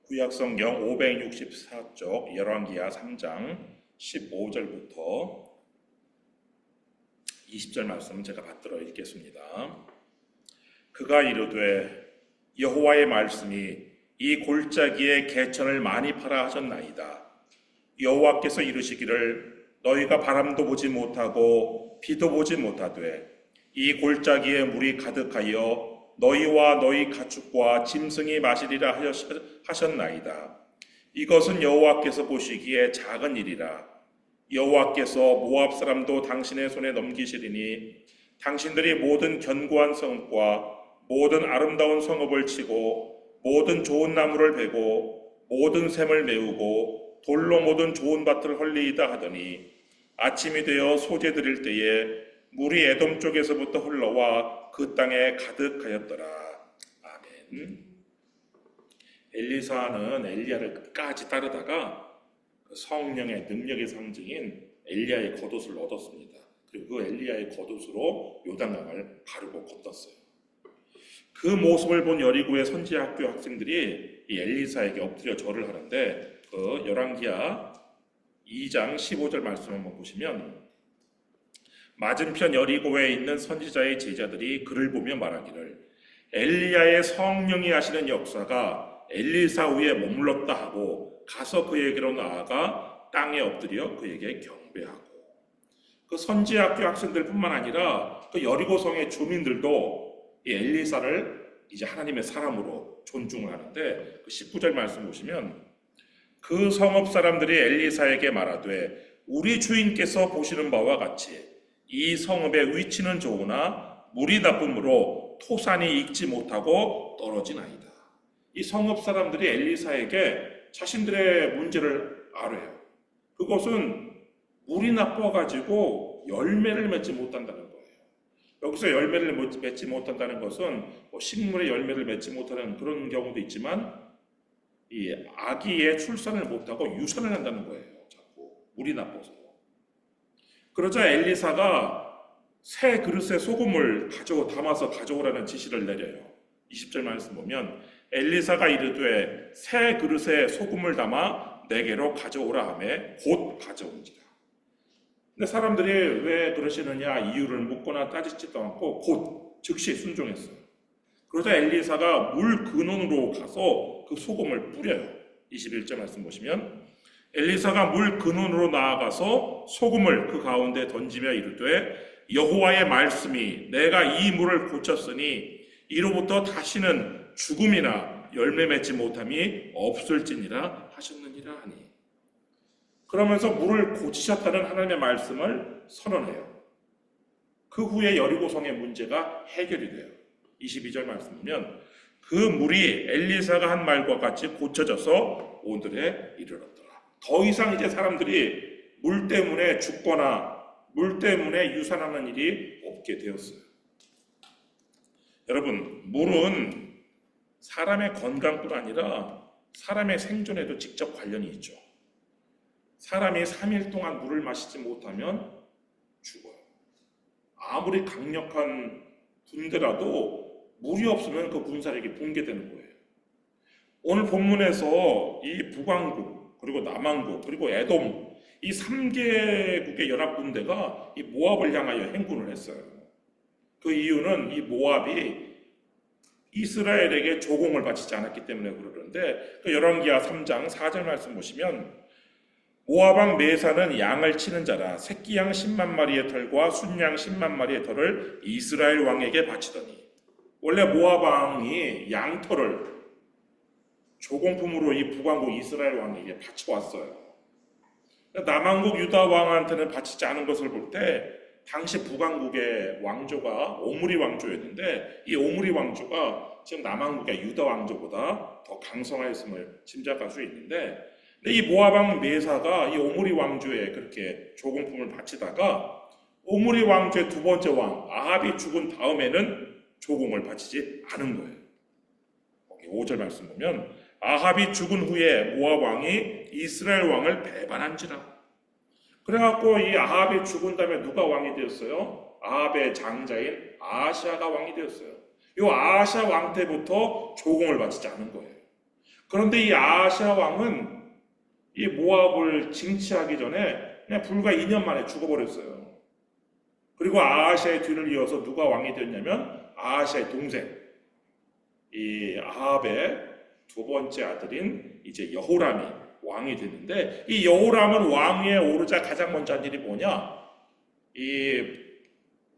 구약성경 564쪽 열왕기하 3장 15절부터 20절 말씀 제가 받들어 읽겠습니다. 그가 이르되 여호와의 말씀이 이 골짜기에 개천을 많이 팔아 하셨나이다. 여호와께서 이르시기를 너희가 바람도 보지 못하고 비도 보지 못하되 이 골짜기에 물이 가득하여 너희와 너희 가축과 짐승이 마시리라 하셨나이다. 이것은 여호와께서 보시기에 작은 일이라. 여호와께서 모압 사람도 당신의 손에 넘기시리니 당신들이 모든 견고한 성읍과 모든 아름다운 성읍을 치고 모든 좋은 나무를 베고 모든 샘을 메우고 돌로 모든 좋은 밭을 헐리이다 하더니 아침이 되어 소재 드릴 때에 물이 에돔 쪽에서부터 흘러와 그 땅에 가득하였더라. 아멘. 엘리사는 엘리야를 끝까지 따르다가 그 성령의 능력의 상징인 엘리야의 겉옷을 얻었습니다. 그리고 그 엘리야의 겉옷으로 요단강을 가르고 건넜어요. 그 모습을 본 여리고의 선지학교 학생들이 이 엘리사에게 엎드려 절을 하는데 그 열왕기하 2장 15절 말씀 한번 보시면 맞은편 여리고에 있는 선지자의 제자들이 그를 보며 말하기를 엘리야의 성령이 하시는 역사가 엘리사 위에 머물렀다 하고 가서 그에게로 나아가 땅에 엎드려 그에게 경배하고 그 선지학교 학생들뿐만 아니라 그 여리고성의 주민들도 이 엘리사를 이제 하나님의 사람으로 존중을 하는데 그 19절 말씀 보시면 그 성읍 사람들이 엘리사에게 말하되 우리 주인께서 보시는 바와 같이 이 성읍의 위치는 좋으나 물이 나쁨으로 토산이 익지 못하고 떨어지나이다. 이 성읍 사람들이 엘리사에게 자신들의 문제를 아뢰요. 그것은 물이 나빠가지고 열매를 맺지 못한다는 거예요. 여기서 열매를 맺지 못한다는 것은 식물의 열매를 맺지 못하는 그런 경우도 있지만 이 아기의 출산을 못하고 유산을 한다는 거예요. 자꾸 물이 나빠서. 그러자 엘리사가 새 그릇에 소금을 담아서 가져오라는 지시를 내려요. 20절 말씀 보면 엘리사가 이르되 새 그릇에 소금을 담아 내게로 가져오라 하매 곧 가져온지라. 근데 사람들이 왜 그러시느냐 이유를 묻거나 따지지도 않고 곧 즉시 순종했어요. 그러자 엘리사가 물 근원으로 가서 그 소금을 뿌려요. 21절 말씀 보시면 엘리사가 물 근원으로 나아가서 소금을 그 가운데 던지며 이르되 여호와의 말씀이 내가 이 물을 고쳤으니 이로부터 다시는 죽음이나 열매 맺지 못함이 없을지니라 하셨느니라 하니. 그러면서 물을 고치셨다는 하나님의 말씀을 선언해요. 그 후에 여리고성의 문제가 해결이 돼요. 22절 말씀 보면 그 물이 엘리사가 한 말과 같이 고쳐져서 오늘에 이르렀더라. 더 이상 이제 사람들이 물 때문에 죽거나 물 때문에 유산하는 일이 없게 되었어요. 여러분, 물은 사람의 건강뿐 아니라 사람의 생존에도 직접 관련이 있죠. 사람이 3일 동안 물을 마시지 못하면 죽어요. 아무리 강력한 군대라도 물이 없으면 그 군사력이 붕괴되는 거예요. 오늘 본문에서 이 북왕국, 그리고 남왕국, 그리고 에돔 이 3개국의 연합군대가 이 모압을 향하여 행군을 했어요. 그 이유는 이 모압이 이스라엘에게 조공을 바치지 않았기 때문에 그러는데 그 열왕기하 3장 4절 말씀 보시면 모압 왕 메사는 양을 치는 자라 새끼 양 10만 마리의 털과 순양 10만 마리의 털을 이스라엘 왕에게 바치더니 원래 모압 왕이 양털을 조공품으로 이 북왕국 이스라엘 왕에게 바쳐왔어요. 남왕국 유다 왕한테는 바치지 않은 것을 볼 때 당시 북왕국의 왕조가 오므리 왕조였는데 이 오므리 왕조가 지금 남왕국의 유다 왕조보다 더 강성하였음을 짐작할 수 있는데 근데 이 모압 왕 메사가 이 오므리 왕조에 그렇게 조공품을 바치다가 오므리 왕조의 두 번째 왕 아합이 죽은 다음에는 조공을 바치지 않은 거예요. 거기 5절 말씀 보면 아합이 죽은 후에 모압 왕이 이스라엘 왕을 배반한지라. 그래갖고 이 아합이 죽은 다음에 누가 왕이 되었어요? 아합의 장자인 아하시아가 왕이 되었어요. 이 아하시아 왕 때부터 조공을 바치지 않은 거예요. 그런데 이 아하시아 왕은 이 모압을 징치하기 전에 그냥 불과 2년 만에 죽어버렸어요. 그리고 아하시아의 뒤를 이어서 누가 왕이 되었냐면 아하시아의 동생, 이 아합의 두 번째 아들인 이제 여호람이 왕이 됐는데, 이 여호람은 왕위에 오르자 가장 먼저 한 일이 뭐냐? 이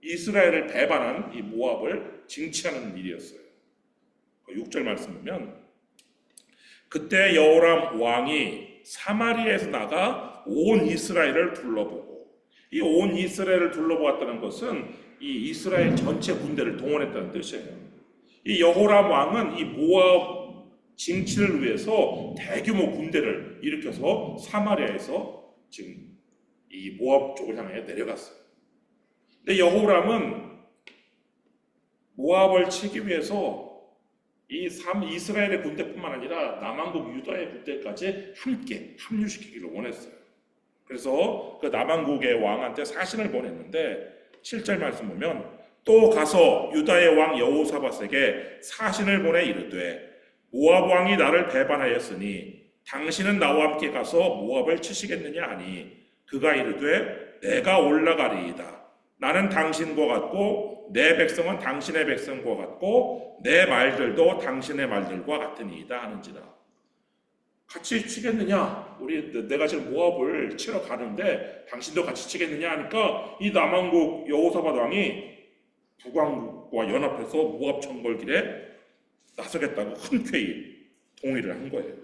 이스라엘을 배반한 이 모압을 징치하는 일이었어요. 6절 말씀 보면, 그때 여호람 왕이 사마리아에서 나가 온 이스라엘을 둘러보고, 이 온 이스라엘을 둘러보았다는 것은 이 이스라엘 전체 군대를 동원했다는 뜻이에요. 이 여호람 왕은 이 모압 징치를 위해서 대규모 군대를 일으켜서 사마리아에서 지금 이 모압 쪽을 향해 내려갔어요. 근데 여호람은 모압을 치기 위해서 이 이스라엘의 군대뿐만 아니라 남왕국 유다의 군대까지 함께 합류시키기를 원했어요. 그래서 그 남왕국의 왕한테 사신을 보냈는데 7절 말씀 보면, 또 가서 유다의 왕 여호사밧에게 사신을 보내 이르되, 모압 왕이 나를 배반하였으니 당신은 나와 함께 가서 모압을 치시겠느냐 하니, 그가 이르되 내가 올라가리이다. 나는 당신과 같고 내 백성은 당신의 백성과 같고 내 말들도 당신의 말들과 같으니이다 하는지라. 같이 치겠느냐? 내가 지금 모압을 치러 가는데 당신도 같이 치겠느냐 하니까 이 남왕국 여호사밧 왕이 북왕국과 연합해서 모압 청벌길에 나서겠다고 흔쾌히 동의를 한 거예요.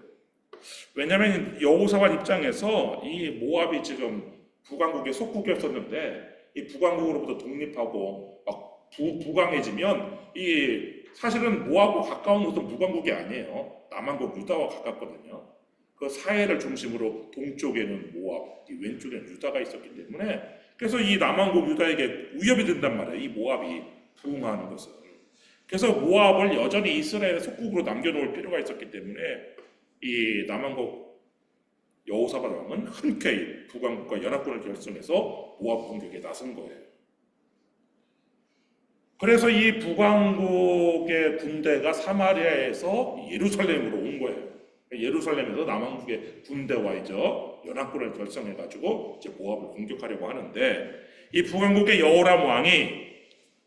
왜냐하면 여호사밧 입장에서 이 모압이 지금 북왕국의 속국이었었는데, 이 북왕국으로부터 독립하고 막 북왕해지면 이 사실은 모압과 가까운 곳은 북왕국이 아니에요. 남왕국 유다와 가깝거든요. 그 사해를 중심으로 동쪽에는 모압, 이 왼쪽에는 유다가 있었기 때문에, 그래서 이 남왕국 유다에게 위협이 된단 말이에요. 이 모압이 부흥하는 것은. 그래서 모압을 여전히 이스라엘의 속국으로 남겨놓을 필요가 있었기 때문에 이 남왕국 여호사밧 왕은 흔쾌히 북왕국과 연합군을 결성해서 모압 공격에 나선 거예요. 그래서 이 북왕국의 군대가 사마리아에서 예루살렘으로 온 거예요. 예루살렘에서 남왕국의 군대와 이제 연합군을 결성해가지고 이제 모압을 공격하려고 하는데, 이 북왕국의 여호람 왕이,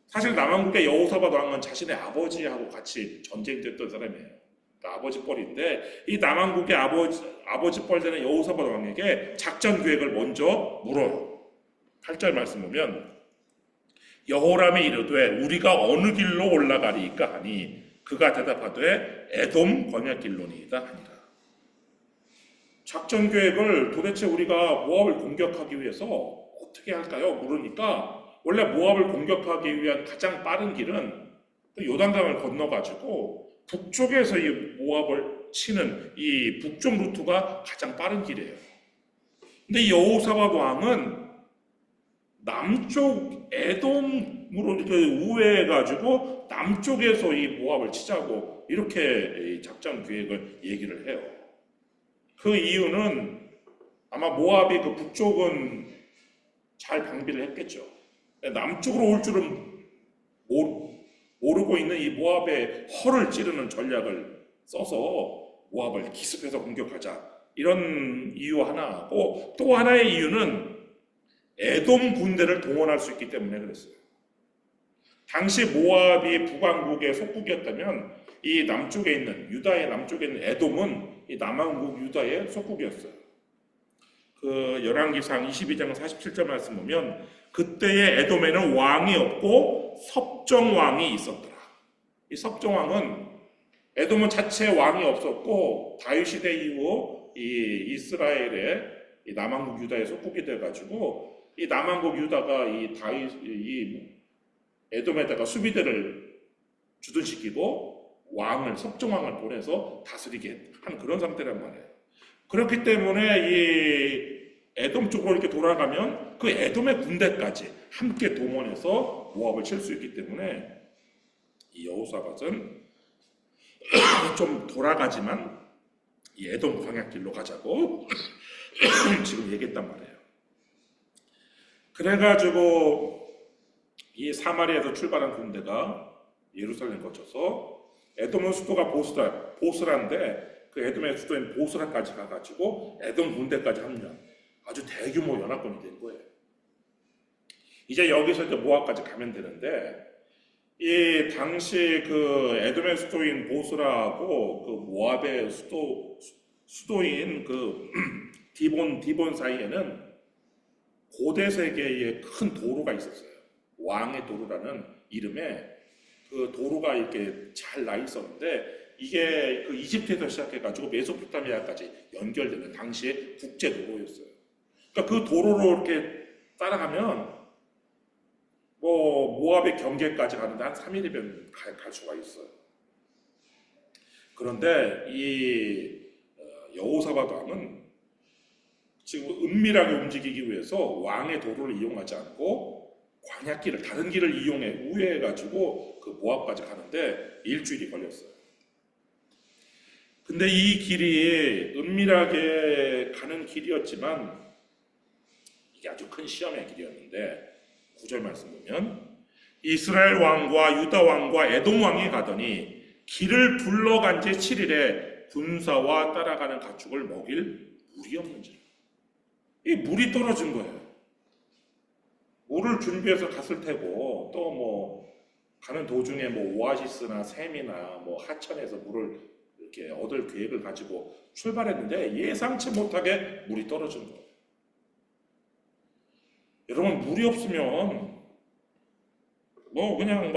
사실 남왕국의 여호사밧 왕은 자신의 아버지하고 같이 전쟁됐던 사람이에요. 그러니까 아버지 뻘인데, 이 남왕국의 아버지 뻘 되는 여호사밧 왕에게 작전 계획을 먼저 물어요. 8절 말씀 보면, 여호람이 이르되 우리가 어느 길로 올라가리이까 하니, 그가 대답하되 에돔 광야길로니이다 하니라. 작전 계획을 도대체 우리가 모압을 공격하기 위해서 어떻게 할까요? 물으니까, 원래 모압을 공격하기 위한 가장 빠른 길은 요단강을 건너가지고 북쪽에서 이 모압을 치는 이 북쪽 루트가 가장 빠른 길이에요. 근데 이 여호사밧 왕은 남쪽 에돔으로 이렇게 우회해가지고 남쪽에서 이 모압을 치자고 이렇게 작전 계획을 얘기를 해요. 그 이유는 아마 모압이 그 북쪽은 잘 방비를 했겠죠. 남쪽으로 올 줄은 모르고 있는 이 모압의 허를 찌르는 전략을 써서 모압을 기습해서 공격하자, 이런 이유 하나하고, 또 하나의 이유는 에돔 군대를 동원할 수 있기 때문에 그랬어요. 당시 모압이 북왕국의 속국이었다면 이 남쪽에 있는, 유다의 남쪽에 있는 에돔은 이 남왕국 유다의 속국이었어요. 그 열왕기상 22장 47절 말씀 보면, 그때의 에돔에는 왕이 없고 섭정왕이 있었더라. 이 섭정왕은, 에돔은 자체 왕이 없었고 다윗 시대 이후 이 이스라엘의 이 남왕국 유다의 속국이 돼가지고, 이 남왕국 유다가 이 에돔에다가 수비대를 주둔시키고 왕을, 섭정왕을 보내서 다스리게 한 그런 상태란 말이에요. 그렇기 때문에 이 에돔 쪽으로 이렇게 돌아가면 그 에돔의 군대까지 함께 동원해서 모압을 칠 수 있기 때문에 이 여호사밧은 좀 돌아가지만 이 에돔 광야길로 가자고 지금 얘기했단 말이에요. 그래가지고 이 사마리아에서 출발한 군대가 예루살렘 거쳐서, 에돔은 수도가 보스라인데 그 에돔의 수도인 보스라까지 가가지고 에돔 군대까지 합류한 아주 대규모 연합군이 된 거예요. 이제 여기서 이제 모압까지 가면 되는데, 이 당시 그 에돔의 수도인 보스라하고 그 모압의 수도인 그 디본 사이에는 고대 세계의 큰 도로가 있었어요. 왕의 도로라는 이름의 그 도로가 이렇게 잘 나 있었는데, 이게 그 이집트에서 시작해가지고 메소포타미아까지 연결되는 당시의 국제 도로였어요. 그러니까 그 도로로 이렇게 따라가면 모압의 경계까지 가는데 한 3일이면 갈 수가 있어요. 그런데 이 여호사밧 왕은 지금 은밀하게 움직이기 위해서 왕의 도로를 이용하지 않고 광야길을, 다른 길을 우회해가지고 그 모압까지 가는데 일주일이 걸렸어요. 근데 이 길이 은밀하게 가는 길이었지만 이게 아주 큰 시험의 길이었는데, 9절 말씀 보면 이스라엘 왕과 유다 왕과 에돔 왕이 가더니 길을 둘러간 지 7일에 군사와 따라가는 가축을 먹일 물이 없는지라. 이 물이 떨어진 거예요. 물을 준비해서 갔을 테고, 또 가는 도중에 오아시스나 샘이나 하천에서 물을 이렇게 얻을 계획을 가지고 출발했는데 예상치 못하게 물이 떨어진 거예요. 여러분, 물이 없으면 그냥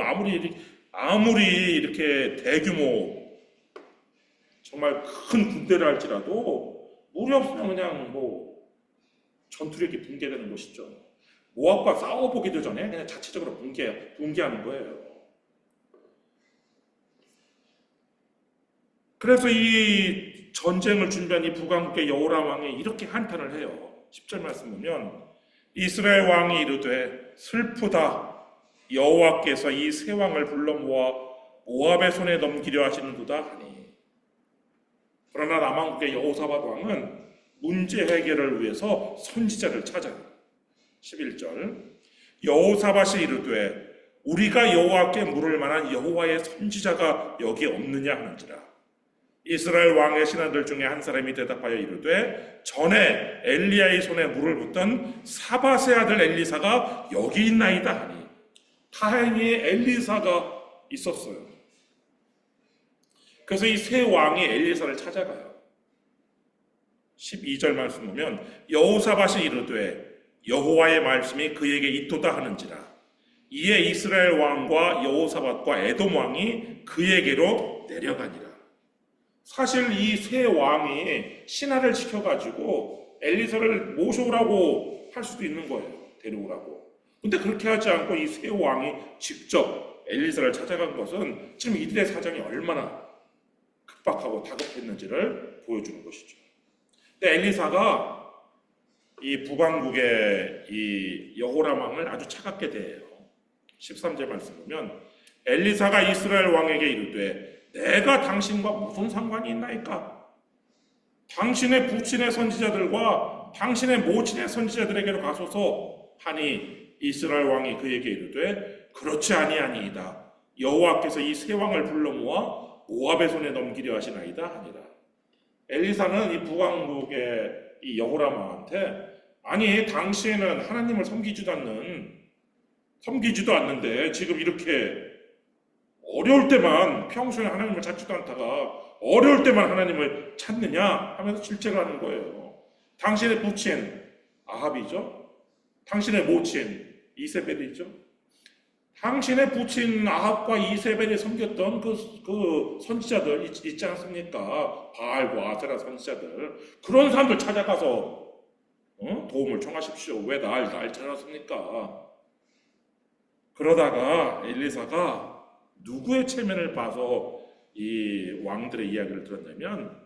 아무리 이렇게 대규모 정말 큰 군대를 할지라도 물이 없으면 그냥 전투력이 붕괴되는 것이죠. 모압과 싸워보기도 전에 그냥 자체적으로 붕괴하는 거예요. 그래서 이 전쟁을 준비한 이 북왕국의 여호람 왕이 이렇게 한탄을 해요. 10절 말씀 보면 이스라엘 왕이 이르되 슬프다, 여호와께서 이 세 왕을 불러 모아 모압의 손에 넘기려 하시는도다 하니. 그러나 남왕국의 여호사밧 왕은 문제 해결을 위해서 선지자를 찾아요. 11절 여호사밧이 이르되 우리가 여호와께 물을 만한 여호와의 선지자가 여기 없느냐 하는지라. 이스라엘 왕의 신하들 중에 한 사람이 대답하여 이르되 전에 엘리야의 손에 물을 붓던 사밧의 아들 엘리사가 여기 있나이다 하니. 다행히 엘리사가 있었어요. 그래서 이 세 왕이 엘리사를 찾아가요. 12절 말씀 보면 여호사밧이 이르되 여호와의 말씀이 그에게 있도다 하는지라. 이에 이스라엘 왕과 여호사밧과 에돔 왕이 그에게로 내려가니라. 사실 이 세 왕이 신하를 시켜가지고 엘리사를 모셔오라고 할 수도 있는 거예요. 데려오라고. 근데 그렇게 하지 않고 이 세 왕이 직접 엘리사를 찾아간 것은 지금 이들의 사정이 얼마나 급박하고 다급했는지를 보여주는 것이죠. 근데 엘리사가 이 북왕국의 이 여호람 왕을 아주 차갑게 대해요. 13절 말씀 보면 엘리사가 이스라엘 왕에게 이르되 내가 당신과 무슨 상관이 있나이까? 당신의 부친의 선지자들과 당신의 모친의 선지자들에게로 가소서 하니 이스라엘 왕이 그에게 이르되 그렇지 아니하니이다. 여호와께서 이 세 왕을 불러 모아 모압의 손에 넘기려 하시나이다 하니라. 엘리사는 이 북왕국의 이 여호람 왕한테 아니 당신은 하나님을 섬기지도 않는데 지금 이렇게 어려울 때만 평소에 하나님을 찾지도 않다가 어려울 때만 하나님을 찾느냐 하면서 질책을 하는 거예요. 당신의 부친 아합이죠. 당신의 모친 이세벨이죠. 당신의 부친 아합과 이세벨이 섬겼던 그 선지자들 있지 않습니까? 바알과 아세라 선지자들. 그런 사람들 찾아가서 도움을 청하십시오. 왜 날 찾았습니까? 그러다가 엘리사가 누구의 체면을 봐서 이 왕들의 이야기를 들었냐면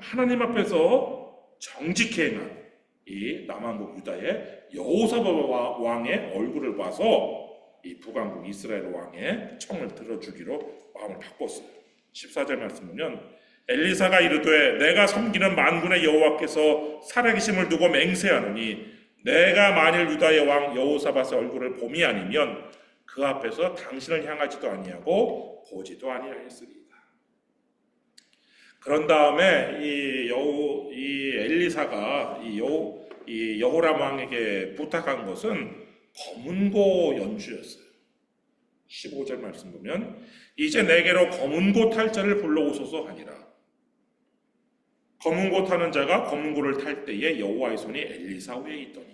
하나님 앞에서 정직히 행한 이 남왕국 유다의 여호사밧 왕의 얼굴을 봐서 이 북왕국 이스라엘 왕의 청을 들어주기로 마음을 바꿨어요. 14절 말씀 보면 엘리사가 이르되 내가 섬기는 만군의 여호와께서 살아계심을 두고 맹세하노니 내가 만일 유다의 왕 여호사밧의 얼굴을 봄이 아니면 그 앞에서 당신을 향하지도 아니하고 보지도 아니하였으리이다. 그런 다음에 이 엘리사가 이 여호람 왕에게 부탁한 것은 검은고 연주였어요. 15절 말씀 보면 이제 내게로 검은고 탈 자를 불러오소서 하니라. 검은고 타는 자가 검은고를 탈 때에 여호와의 손이 엘리사 위에 있더니.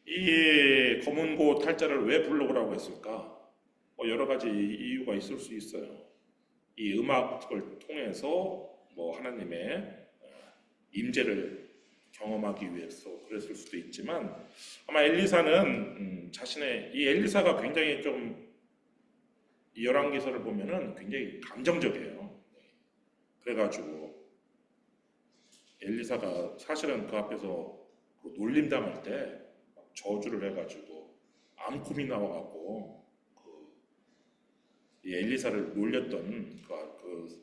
이 검은고 탈 자를 왜 불러오라고 했을까? 여러 가지 이유가 있을 수 있어요. 이 음악을 통해서 하나님의 임재를 경험하기 위해서 그랬을 수도 있지만, 아마 엘리사는 이 엘리사가 굉장히 이 열왕기서를 보면은 굉장히 감정적이에요. 그래가지고 엘리사가 사실은 그 앞에서 놀림당할 때 저주를 해가지고 암콤이 나와갖고 이 엘리사를 놀렸던 그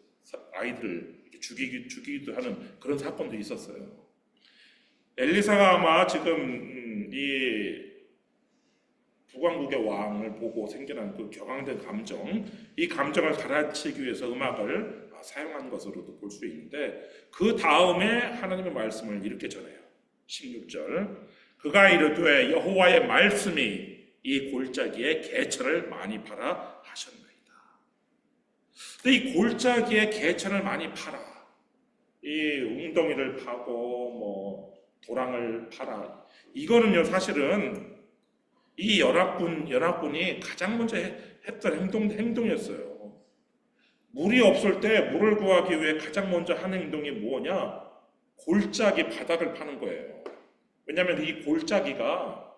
아이들을 죽이기도 하는 그런 사건도 있었어요. 엘리사가 아마 지금 이 북왕국의 왕을 보고 생겨난 그 격앙된 감정, 이 감정을 가라앉히기 위해서 음악을 사용한 것으로도 볼 수 있는데, 그 다음에 하나님의 말씀을 이렇게 전해요. 16절, 그가 이르되 여호와의 말씀이 이 골짜기에 개천을 많이 팔아 하셨나이다. 근데 이 골짜기에 개천을 많이 팔아, 이 웅덩이를 파고 도랑을 팔아, 이거는요 사실은 이 연합군이 가장 먼저 했던 행동이었어요. 물이 없을 때 물을 구하기 위해 가장 먼저 하는 행동이 뭐냐? 골짜기 바닥을 파는 거예요. 왜냐하면 이 골짜기가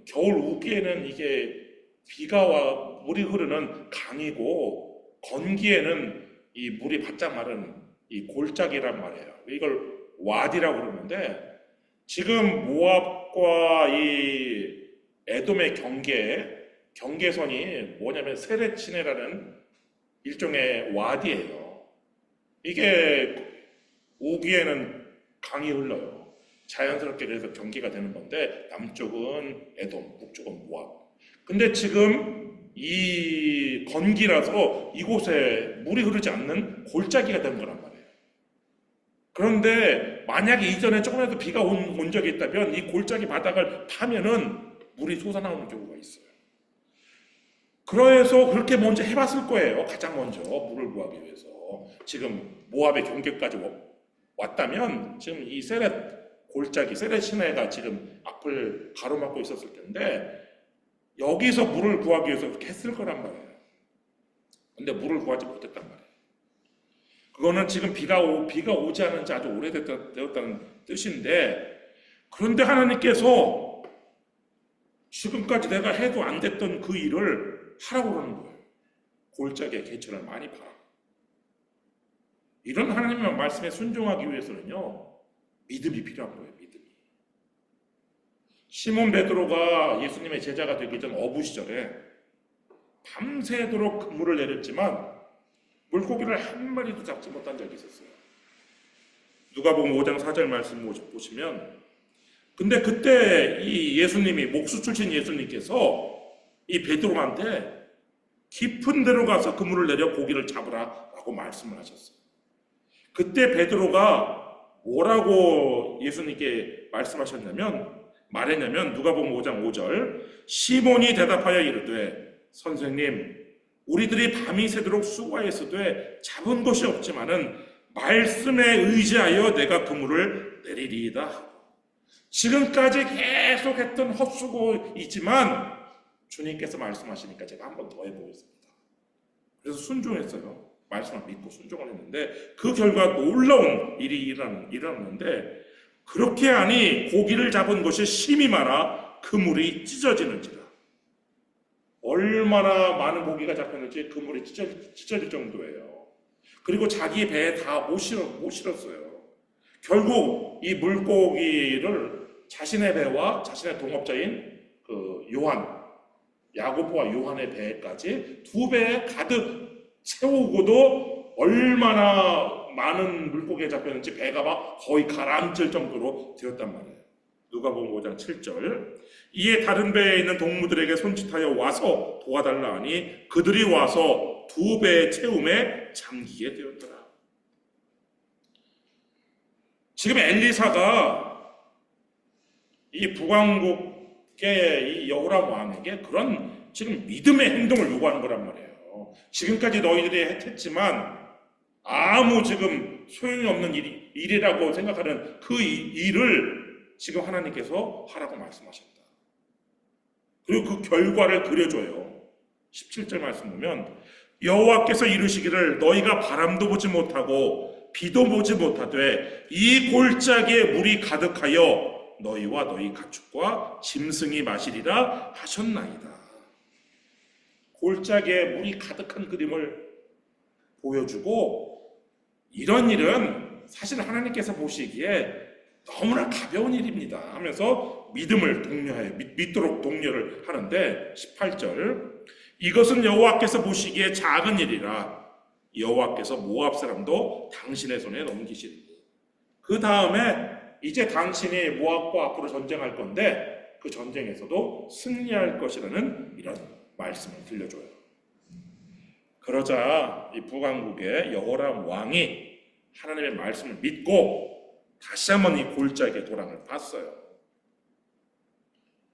겨울 우기에는 이게 비가 와 물이 흐르는 강이고, 건기에는 이 물이 바짝 마른 이 골짜기란 말이에요. 이걸 와디라고 그러는데, 지금 모압과 이 에돔의 경계선이 뭐냐면 세레치네라는 일종의 와디예요. 이게 우기에는 강이 흘러요. 자연스럽게 그래서 경계가 되는 건데, 남쪽은 에돔, 북쪽은 모압. 근데 지금 이 건기라서 이곳에 물이 흐르지 않는 골짜기가 된 거란 말이에요. 그런데 만약에 이전에 조금이라도 비가 온 적이 있다면 이 골짜기 바닥을 파면은 물이 솟아나오는 경우가 있어요. 그래서 그렇게 먼저 해봤을 거예요. 가장 먼저 물을 구하기 위해서. 지금 모압의 경계까지 왔다면 지금 이 골짜기 세렛 시내가 지금 앞을 가로막고 있었을 텐데, 여기서 물을 구하기 위해서 그렇게 했을 거란 말이에요. 근데 물을 구하지 못했단 말이에요. 그거는 지금 비가 오지 않은 지 아주 오래되었다는 뜻인데, 그런데 하나님께서 지금까지 내가 해도 안 됐던 그 일을 하라고 그러는 거예요. 골짜기에 개천을 많이 팔아. 이런 하나님의 말씀에 순종하기 위해서는요, 믿음이 필요한 거예요. 믿음이. 시몬 베드로가 예수님의 제자가 되기 전 어부 시절에 밤새도록 그물을 내렸지만 물고기를 한 마리도 잡지 못한 적이 있었어요. 누가복음 5장 4절 말씀 보시면, 근데 그때 이 예수님이, 목수 출신 예수님께서 이 베드로한테 깊은 데로 가서 그물을 내려 고기를 잡으라라고 말씀을 하셨어요. 그때 베드로가 뭐라고 예수님께 말했냐면 누가복음 5장 5절, 시몬이 대답하여 이르되 선생님, 우리들이 밤이 새도록 수고하였으되 잡은 것이 없지만은 말씀에 의지하여 내가 그물을 내리리이다. 지금까지 계속했던 헛수고이지만 주님께서 말씀하시니까 제가 한 번 더 해보겠습니다. 그래서 순종했어요. 말씀을 믿고 순종을 했는데, 그 결과 놀라운 일이 일어났는데, 그렇게 하니 고기를 잡은 것이 심이 많아 그물이 찢어지는지라. 얼마나 많은 고기가 잡혔는지 그물이 찢어질 정도예요. 그리고 자기 배에 다 못 실었어요. 결국 이 물고기를 자신의 배와 자신의 동업자인 그 야고보와 요한의 배까지 2배에 가득 채우고도 얼마나 많은 물고기가 잡혔는지 배가 막 거의 가라앉을 정도로 되었단 말이에요. 누가복음 5장 7절, 이에 다른 배에 있는 동무들에게 손짓하여 와서 도와달라 하니 그들이 와서 2배의 채움에 잠기게 되었더라. 지금 엘리사가 이 북왕국의 이 여호람 왕에게 그런 지금 믿음의 행동을 요구하는 거란 말이에요. 지금까지 너희들이 했지만 아무 지금 소용이 없는 일이라고 생각하는 그 일을 지금 하나님께서 하라고 말씀하셨다. 그리고 그 결과를 그려줘요. 17절 말씀 보면 여호와께서 이르시기를 너희가 바람도 보지 못하고 비도 보지 못하되 이 골짜기에 물이 가득하여 너희와 너희 가축과 짐승이 마시리라 하셨나이다. 골짜기에 물이 가득한 그림을 보여주고 이런 일은 사실 하나님께서 보시기에 너무나 가벼운 일입니다 하면서 믿음을 독려해요. 믿도록 독려를 하는데 18절 이것은 여호와께서 보시기에 작은 일이라 여호와께서 모압 사람도 당신의 손에 넘기시리니 그 다음에 이제 당신이 모압과 앞으로 전쟁할 건데 그 전쟁에서도 승리할 것이라는 이런 말씀을 들려줘요. 그러자 이 북왕국의 여호람 왕이 하나님의 말씀을 믿고 다시 한번 이 골짜기의 도랑을 봤어요.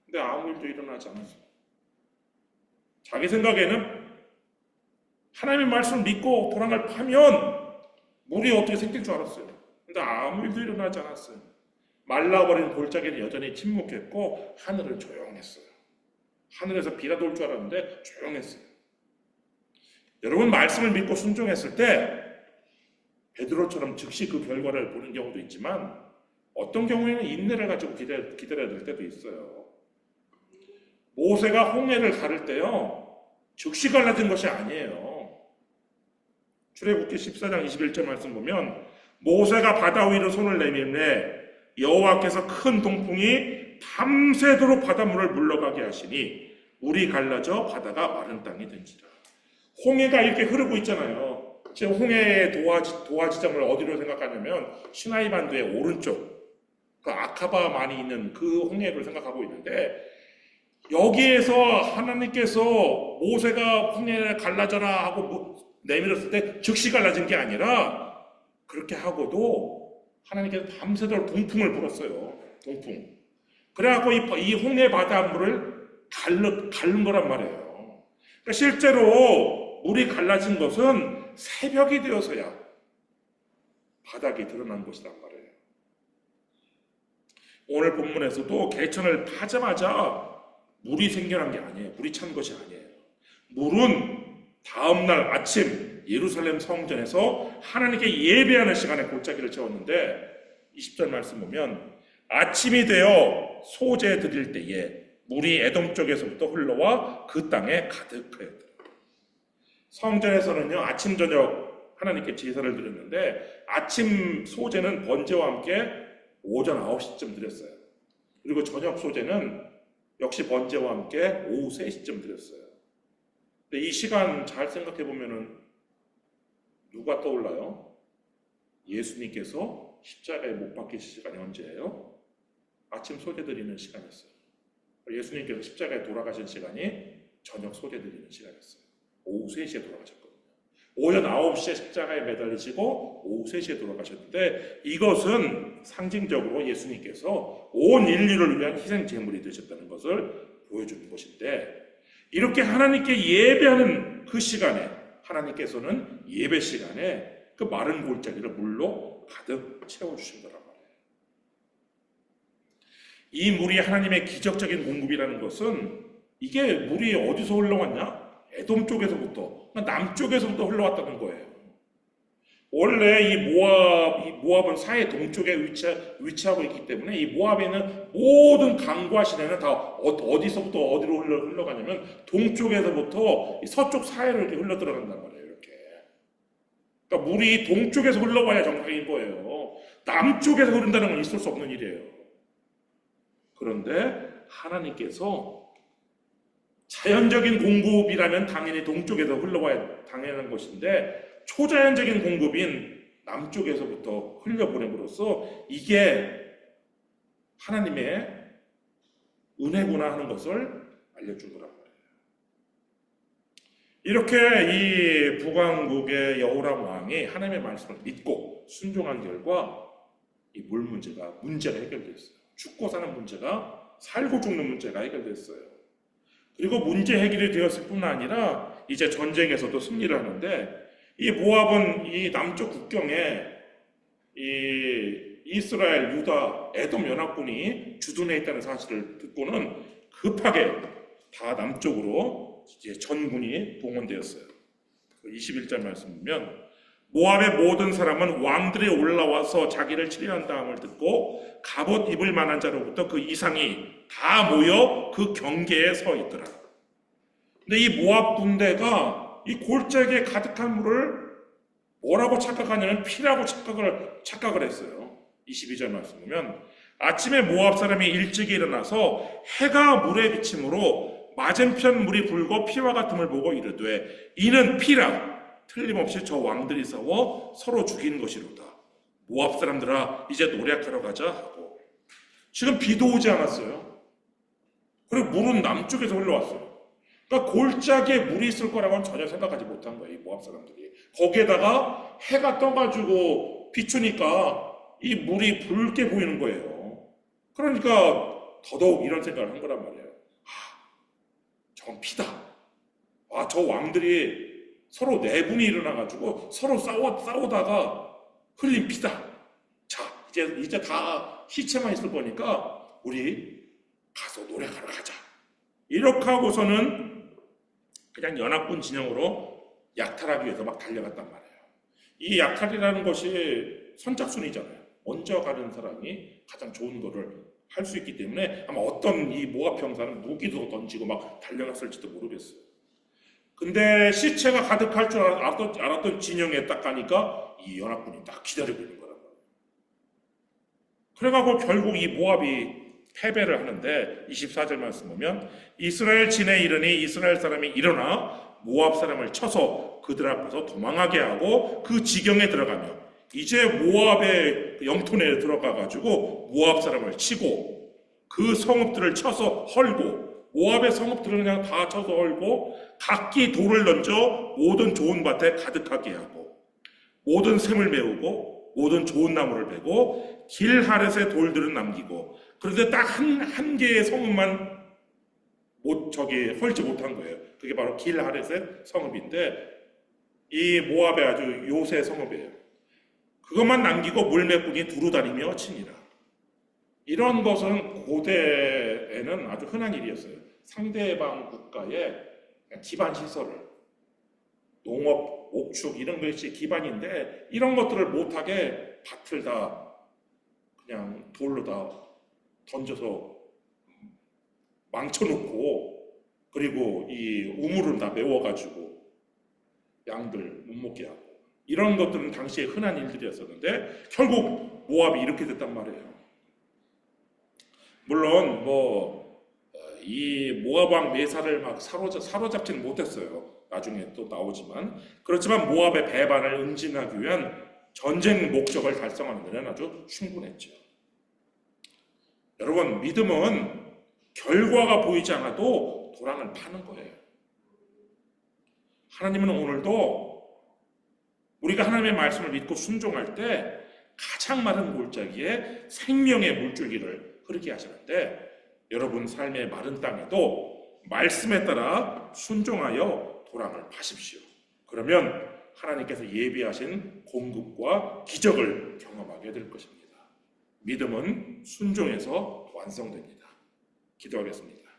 근데 아무 일도 일어나지 않았어요. 자기 생각에는 하나님의 말씀을 믿고 도랑을 파면 물이 어떻게 생길 줄 알았어요. 근데 아무 일도 일어나지 않았어요. 말라버린 골짜기는 여전히 침묵했고 하늘은 조용했어요. 하늘에서 비가 돌 줄 알았는데 조용했어요. 여러분 말씀을 믿고 순종했을 때 베드로처럼 즉시 그 결과를 보는 경우도 있지만 어떤 경우에는 인내를 가지고 기다려야 될 때도 있어요. 모세가 홍해를 가를 때요 즉시 갈라진 것이 아니에요. 출애굽기 14장 21절 말씀 보면 모세가 바다 위로 손을 내밀매 여호와께서 큰 동풍이 밤새도록 바닷물을 물러가게 하시니 물이 갈라져 바다가 마른 땅이 된지라. 홍해가 이렇게 흐르고 있잖아요. 지금 홍해의 도화 지점을 어디로 생각하냐면 시나이 반도의 오른쪽 그 아카바 많이 있는 그 홍해를 생각하고 있는데 여기에서 하나님께서 모세가 홍해를 갈라져라 하고 내밀었을 때 즉시 갈라진 게 아니라 그렇게 하고도 하나님께서 밤새도록 동풍을 불었어요. 동풍. 그래갖고 이 홍해 바닷물을 가른 거란 말이에요. 그러니까 실제로 물이 갈라진 것은 새벽이 되어서야 바닥이 드러난 것이란 말이에요. 오늘 본문에서도 개천을 파자마자 물이 생겨난 게 아니에요. 물이 찬 것이 아니에요. 물은 다음날 아침 예루살렘 성전에서 하나님께 예배하는 시간에 골짜기를 채웠는데 20절 말씀 보면 아침이 되어 소제 드릴 때에 물이 에돔 쪽에서부터 흘러와 그 땅에 가득하였더라. 성전에서는요 아침 저녁 하나님께 제사를 드렸는데 아침 소제는 번제와 함께 오전 9시쯤 드렸어요. 그리고 저녁 소제는 역시 번제와 함께 오후 3시쯤 드렸어요. 근데 이 시간 잘 생각해 보면은 누가 떠올라요? 예수님께서 십자가에 못 박히실 시간이 언제예요? 아침 소제 드리는 시간이었어요. 예수님께서 십자가에 돌아가신 시간이 저녁 소제 드리는 시간이었어요. 오후 3시에 돌아가셨거든요. 오전 9시에 십자가에 매달리시고 오후 3시에 돌아가셨는데 이것은 상징적으로 예수님께서 온 인류를 위한 희생 제물이 되셨다는 것을 보여주는 것인데 이렇게 하나님께 예배하는 그 시간에 하나님께서는 예배 시간에 그 마른 골짜기를 물로 가득 채워주신 거란 말이에요. 이 물이 하나님의 기적적인 공급이라는 것은 이게 물이 어디서 흘러왔냐? 에돔 쪽에서부터 남쪽에서부터 흘러왔다는 거예요. 원래 이 모압은 사해 동쪽에 위치하고 있기 때문에 이 모압에 있는 모든 강과 시내는 다 어디서부터 어디로 흘러가냐면 동쪽에서부터 서쪽 사해로 이렇게 흘러 들어간단 말이에요. 이렇게. 그러니까 물이 동쪽에서 흘러와야 정상인 거예요. 남쪽에서 흐른다는 건 있을 수 없는 일이에요. 그런데 하나님께서 자연적인 공급이라면 당연히 동쪽에서 흘러와야 당연한 것인데 초자연적인 공급인 남쪽에서부터 흘려보냄으로써 이게 하나님의 은혜구나 하는 것을 알려준 거란 말이에요. 이렇게 이 북왕국의 여호람 왕이 하나님의 말씀을 믿고 순종한 결과 이 물 문제가 해결됐어요. 죽고 사는 문제가 살고 죽는 문제가 해결됐어요. 그리고 문제 해결이 되었을 뿐 아니라 이제 전쟁에서도 승리를 하는데 이 모압은 이 남쪽 국경에 이 이스라엘, 유다, 에돔 연합군이 주둔해 있다는 사실을 듣고는 급하게 다 남쪽으로 이제 전군이 동원되었어요. 21절 말씀 보면 모압의 모든 사람은 왕들이 올라와서 자기를 치료한 다음을 듣고 갑옷 입을 만한 자로부터 그 이상이 다 모여 그 경계에 서 있더라. 근데 이 모압 군대가 이 골짜기에 가득한 물을 뭐라고 착각하냐면 피라고 착각을 했어요. 22절 말씀 보면 아침에 모압 사람이 일찍이 일어나서 해가 물에 비침으로 맞은편 물이 불고 피와 같음을 보고 이르되 이는 피라. 틀림없이 저 왕들이 싸워 서로 죽인 것이로다. 모압 사람들아 이제 노력하러 가자 하고 지금 비도 오지 않았어요. 그리고 물은 남쪽에서 흘러왔어요. 그러니까 골짜기에 물이 있을 거라고는 전혀 생각하지 못한 거예요. 이 모압 사람들이. 거기에다가 해가 떠가지고 비추니까 이 물이 붉게 보이는 거예요. 그러니까 더더욱 이런 생각을 한 거란 말이에요. 저건 피다. 저 왕들이 서로 내분이 일어나가지고 서로 싸우다가 흘린 피다. 자, 이제 다 시체만 있을 거니까 우리 가서 노력하러 가자. 이렇게 하고서는 그냥 연합군 진영으로 약탈하기 위해서 막 달려갔단 말이에요. 이 약탈이라는 것이 선착순이잖아요. 먼저 가는 사람이 가장 좋은 거를 할 수 있기 때문에 아마 어떤 이 모압 병사는 무기도 던지고 막 달려갔을지도 모르겠어요. 근데 시체가 가득할 줄 알았던 진영에 딱 가니까 이 연합군이 딱 기다리고 있는 거란 말이에요. 그래가지고 결국 이 모압이 패배를 하는데 24절 말씀 보면 이스라엘 진에 이르니 이스라엘 사람이 일어나 모압 사람을 쳐서 그들 앞에서 도망하게 하고 그 지경에 들어가며 이제 모압의 영토내에 들어가가지고 모압 사람을 치고 그 성읍들을 쳐서 헐고 모압의 성읍들을 그냥 다 쳐서 헐고 각기 돌을 던져 모든 좋은 밭에 가득하게 하고 모든 샘을 메우고 모든 좋은 나무를 베고 길 하렛의 돌들은 남기고 그런데 딱 한 개의 성읍만 헐지 못한 거예요. 그게 바로 길 하렛의 성읍인데 이 모압의 아주 요새 성읍이에요. 그것만 남기고 물매꾼이 두루 다니며 치니라. 이런 것은 고대에는 아주 흔한 일이었어요. 상대방 국가의 기반 시설을 농업, 목축 이런 것이 기반인데 이런 것들을 못하게 밭을 다 그냥 돌로 다 던져서 망쳐놓고 그리고 이 우물을 다 메워가지고 양들 못 먹게 하고 이런 것들은 당시에 흔한 일들이었었는데 결국 모압이 이렇게 됐단 말이에요. 물론 이 모압 왕 메사를 막 사로잡지는 못했어요. 나중에 또 나오지만 그렇지만 모압의 배반을 응징하기 위한 전쟁 목적을 달성하는 데는 아주 충분했죠. 여러분 믿음은 결과가 보이지 않아도 도랑을 파는 거예요. 하나님은 오늘도 우리가 하나님의 말씀을 믿고 순종할 때 가장 마른 골짜기에 생명의 물줄기를 흐르게 하시는데 여러분 삶의 마른 땅에도 말씀에 따라 순종하여 도랑을 파십시오. 그러면 하나님께서 예비하신 공급과 기적을 경험하게 될 것입니다. 믿음은 순종에서 완성됩니다. 기도하겠습니다.